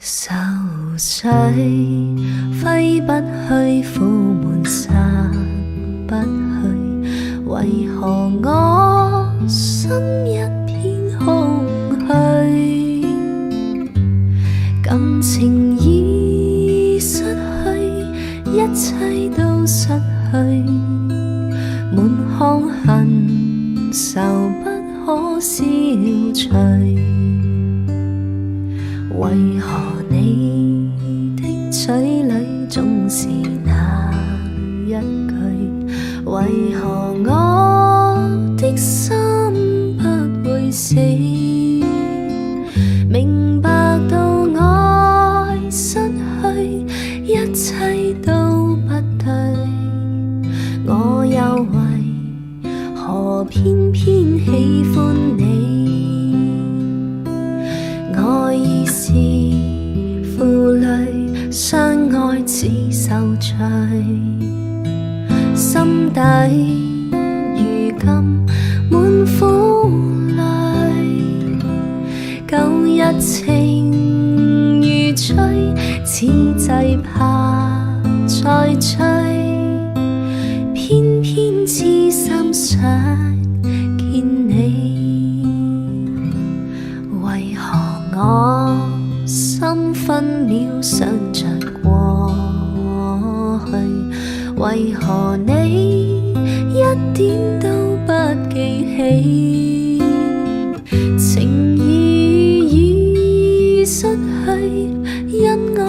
愁緒揮不去，苦悶散不去，為何我心一片空虛？感情已失去，一切都失去，滿腔恨愁不可消除。為何你的嘴裏總是那一句？為何我的心不會死？明白到愛失去，一切都不對，我又為何偏偏喜歡你？我已是負累，相愛似受罪，心底如今滿苦淚，舊日情如醉，此際怕再追，偏偏痴心想見你。為何我心分秒想着過去？為何你一點都不記起？情意已失去，因愛